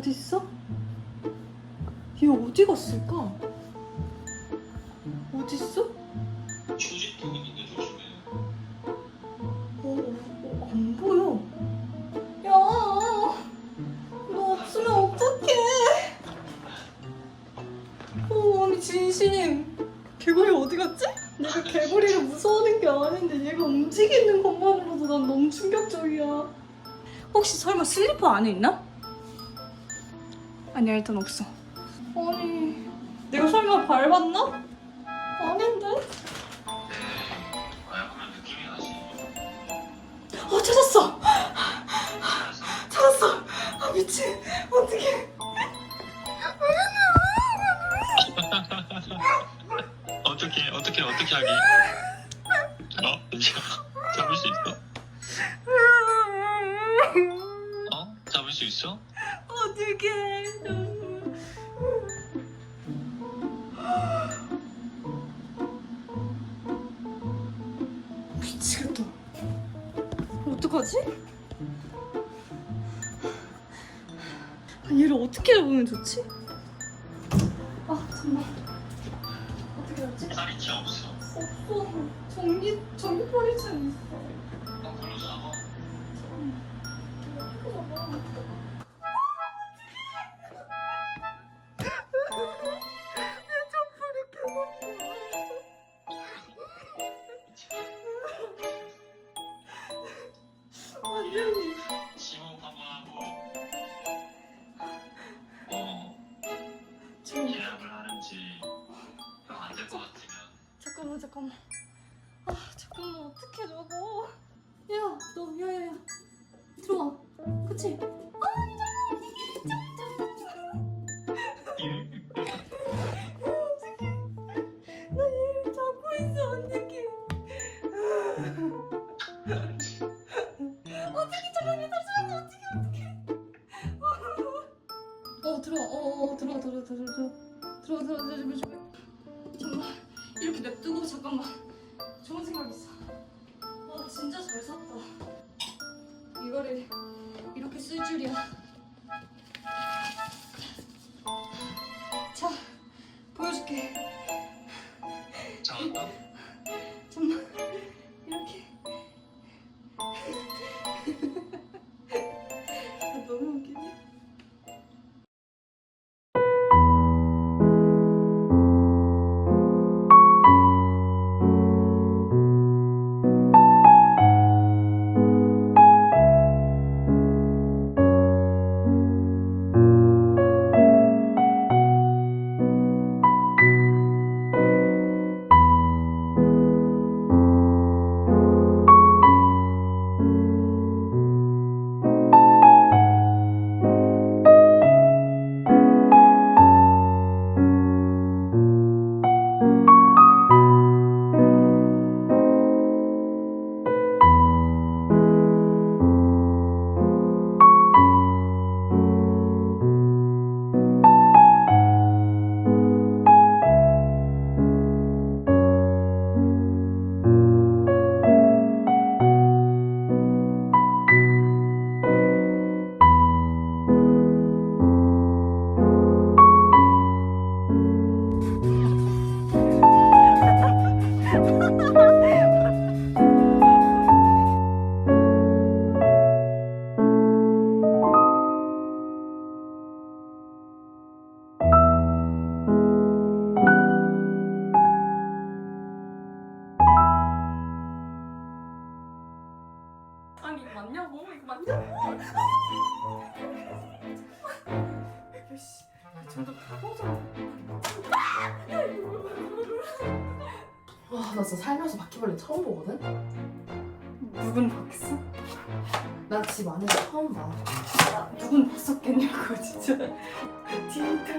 어딨어? 얘 어디 갔을까? 어딨어? 조직통 있는데 조심해. 안 보여. 야, 너 없으면 어떡해? 아니 진심. 개구리 어디 갔지? 내가 개구리를 무서워하는 게 아닌데 얘가 움직이는 것만으로도 난 너무 충격적이야. 혹시 설마 슬리퍼 안에 있나? 아니야, 일단 없어. 아니, 내가 설마 밟았나? 아닌데? 밟으면 느낌이 나지. 찾았어! 찾았어! 아, 미친. 어떡해. 어떻게 하기? 잡을 수 있어? 잡을 수 있어? 어떡해. 미치겠다. 어떡하지? 얘를 어떻게 잡으면 좋지? 아, 잠깐만. 어떻게 잡지? 다리치 없어. 없어. 전기 파리채는 있어. 불로 잡아. 어떻게 잡아? 내 점프를 깨먹어. 완전히. 심호흡 한번 하고 계약을 하는지 안 될 것 같으면 잠깐만. 잠깐만, 어떡해, 저거. 야, 너, 야야야. 들어와. 그치? 나 얘를 잡고 있어, 어떡해. 어떡해, 잠깐만, 잠시만요, 어떡해. 들어가. 잠깐만, 이렇게 냅두고, 잠깐만. 좋은 생각 있어. 와, 진짜 잘 샀다. 이거를 이렇게 쓸 줄이야. 자, 보여줄게. 잡았다. 잠깐만, 이렇게. 너무 웃기지? 아니 이거 맞냐고? 씨, 점점 꺼져. 와, 나 진짜 살면서 바퀴벌레 처음 보거든? 누군 봤어? 나 집 안에서 처음 봐. 누군 봤었겠냐고 진짜. 진짜.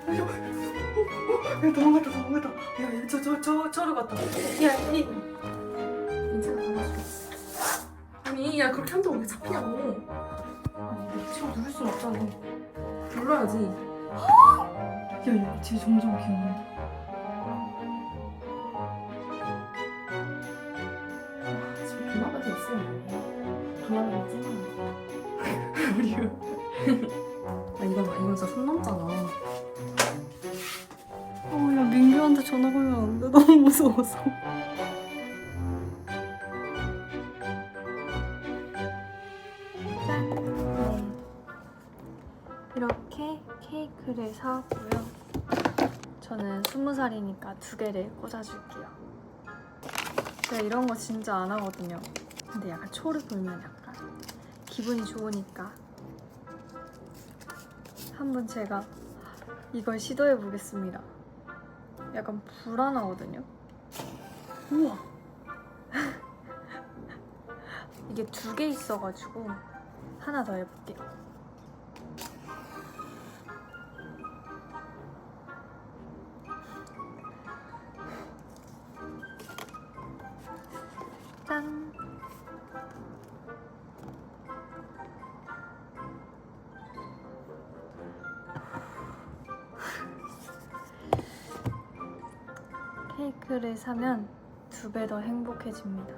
야, 도망갔다. 야, 저로 갔다. 야, 인사가 담아주겠어. 아니, 야, 그렇게 한다고 왜 잡히냐고. 아니, 지금 누를 순 없잖아. 불러야지. 야, 쟤 점점 귀여운데. 지금 도망가서 있으면 돼. 도망가는 생각나. 아 이건 진짜 손 넘잖아. 야 민규한테 전화 걸면 안 돼. 너무 무서워서. 짠. 네. 이렇게 케이크를 사왔고요. 저는 20살이니까 2개를 꽂아줄게요. 제가 이런 거 진짜 안 하거든요. 근데 약간 초를 보면 약간 기분이 좋으니까 한번 제가 이걸 시도해 보겠습니다. 약간 불안하거든요. 우와. 이게 2개 있어가지고 하나 더 해볼게요. 짠. 케이크를 사면 2배 더 행복해집니다.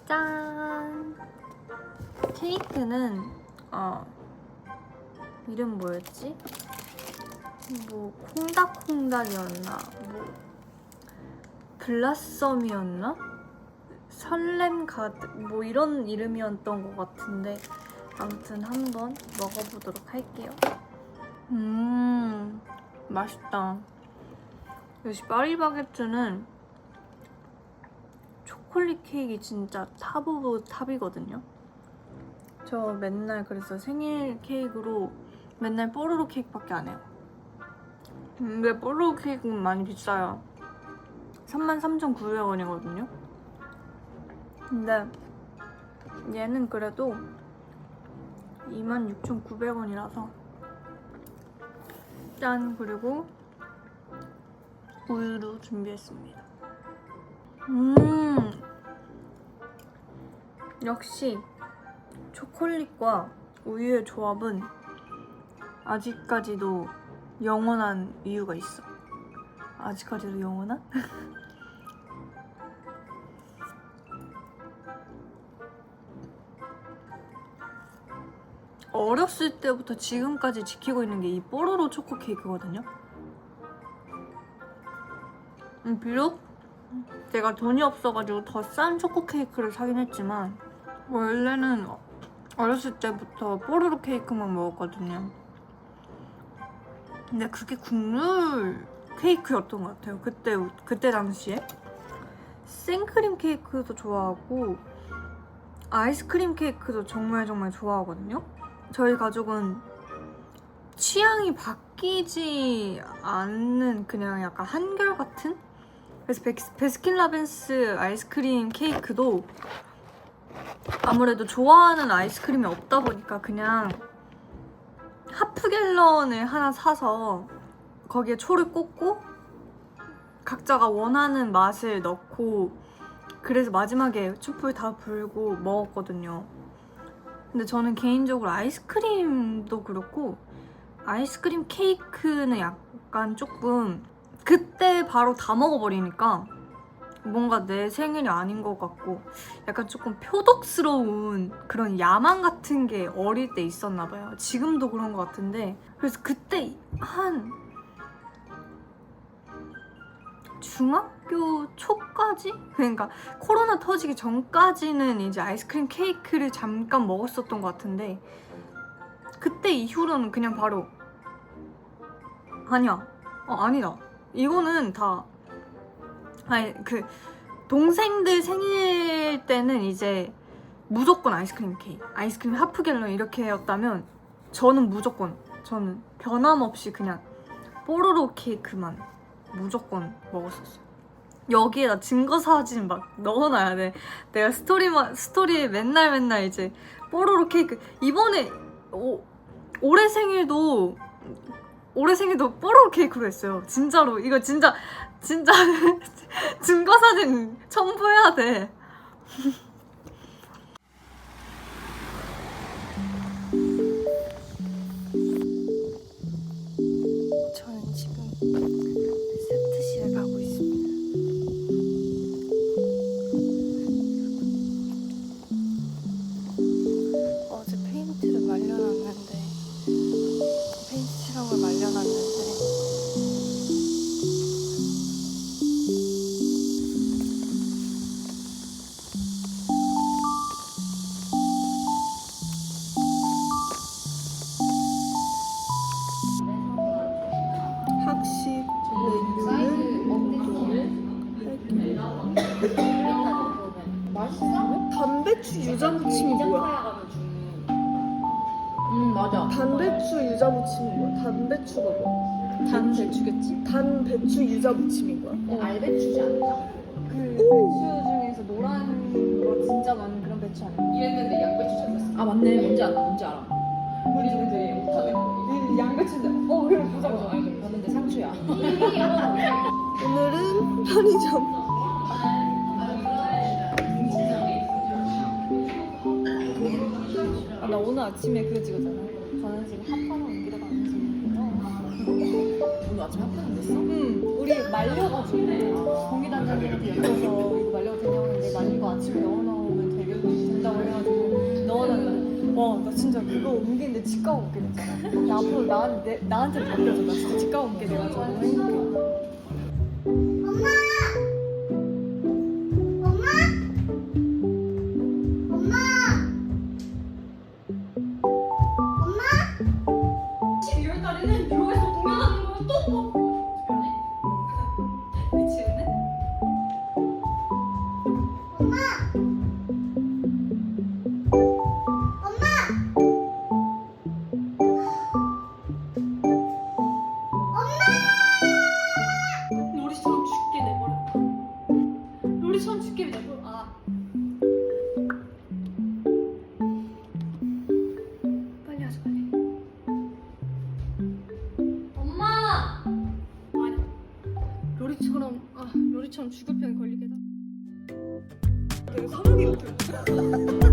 짠! 케이크는 이름 뭐였지? 뭐 콩닥콩닥이었나? 뭐 블라썸이었나? 설렘 가득 뭐 이런 이름이었던 것 같은데 아무튼 한번 먹어보도록 할게요. 맛있다. 역시 파리바게뜨는 초콜릿 케이크 진짜 탑 오브 탑이거든요. 저 맨날 그래서 생일 케이크로 맨날 뽀로로 케이크밖에 안 해요. 근데 뽀로로 케이크는 많이 비싸요. 33,900원이거든요. 근데 얘는 그래도 26,900원이라서 짠! 그리고 우유로 준비했습니다. 역시 초콜릿과 우유의 조합은 아직까지도 영원한 이유가 있어. 아직까지도 영원한? 어렸을 때부터 지금까지 지키고 있는 게 이 뽀로로 초코 케이크거든요. 비록 내가 돈이 없어가지고 더 싼 초코 케이크를 사긴 했지만 원래는 어렸을 때부터 뽀로로 케이크만 먹었거든요. 근데 그게 국룰 케이크였던 것 같아요. 그때 당시에. 생크림 케이크도 좋아하고 아이스크림 케이크도 정말 좋아하거든요. 저희 가족은 취향이 바뀌지 않는 그냥 약간 한결같은? 그래서 베스킨라빈스 아이스크림 케이크도 아무래도 좋아하는 아이스크림이 없다 보니까 그냥 하프갤런을 하나 사서 거기에 초를 꽂고 각자가 원하는 맛을 넣고 그래서 마지막에 촛불 다 불고 먹었거든요. 근데 저는 개인적으로 아이스크림도 그렇고 아이스크림 케이크는 약간 조금 그때 바로 다 먹어버리니까 뭔가 내 생일이 아닌 것 같고 약간 조금 표독스러운 그런 야망 같은 게 어릴 때 있었나 봐요. 지금도 그런 것 같은데 그래서 그때 한 중학교 초까지? 그러니까 코로나 터지기 전까지는 이제 아이스크림 케이크를 잠깐 먹었었던 것 같은데 그때 이후로는 그냥 바로 아니야 아니다 이거는 다 아니 그 동생들 생일 때는 이제 무조건 아이스크림 케이크 아이스크림 하프갤런 이렇게였다면 저는 변함없이 그냥 뽀로로 케이크만 무조건 먹었었어요. 여기에다 증거 사진 막 넣어놔야 돼. 내가 스토리에 맨날 이제 뽀로로 케이크 이번에 올해 생일도 뽀로로 케이크로 했어요. 진짜로 이거 진짜 증거 사진 첨부해야 돼. 저는 지금 세트실에 가고 있습니다. 유자무침이 뭐야? 맞아. 단배추 유자무침인 거야. 단배추가 뭐야? 단배추겠지? 단배추 유자무침인 거야? 알배추지 않나? 그 배추 중에서 노란 거 진짜 많은 그런 배추 아니야? 이랬는데 양배추 찾았어. 아 맞네. 뭔지 알아. 뭔지 알아. 우리 근데 못하네. 이 양배추인데. 그래 보자. 봤는데 상추야. 오늘은 편의점. 나 오늘 아침에 그거 찍었잖아. 저는 지금 합판을 옮기러 가는 중이고요. 오늘 아침 학교는 됐어? 우리 말려가지고 공기단장님한테 여쭤서 이거 말려도 되냐고 했는데 말리고 아침에 넣어놓으면 되게 된다고 해가지고 넣어놨는데 나 진짜 그거 옮기는데 집 가고 먹게 됐잖아. 나 앞으로 나한테 맡겨줘. 나 진짜 집 가고 먹게 돼가지고 너무 행복해. 놀이처럼 죽게 내버렸다. 놀이처럼 죽게 내버려. 빨리 하자 빨리. 엄마. 아니. 로리처럼 죽을 편 걸리게 다. 되게 사랑이 같아.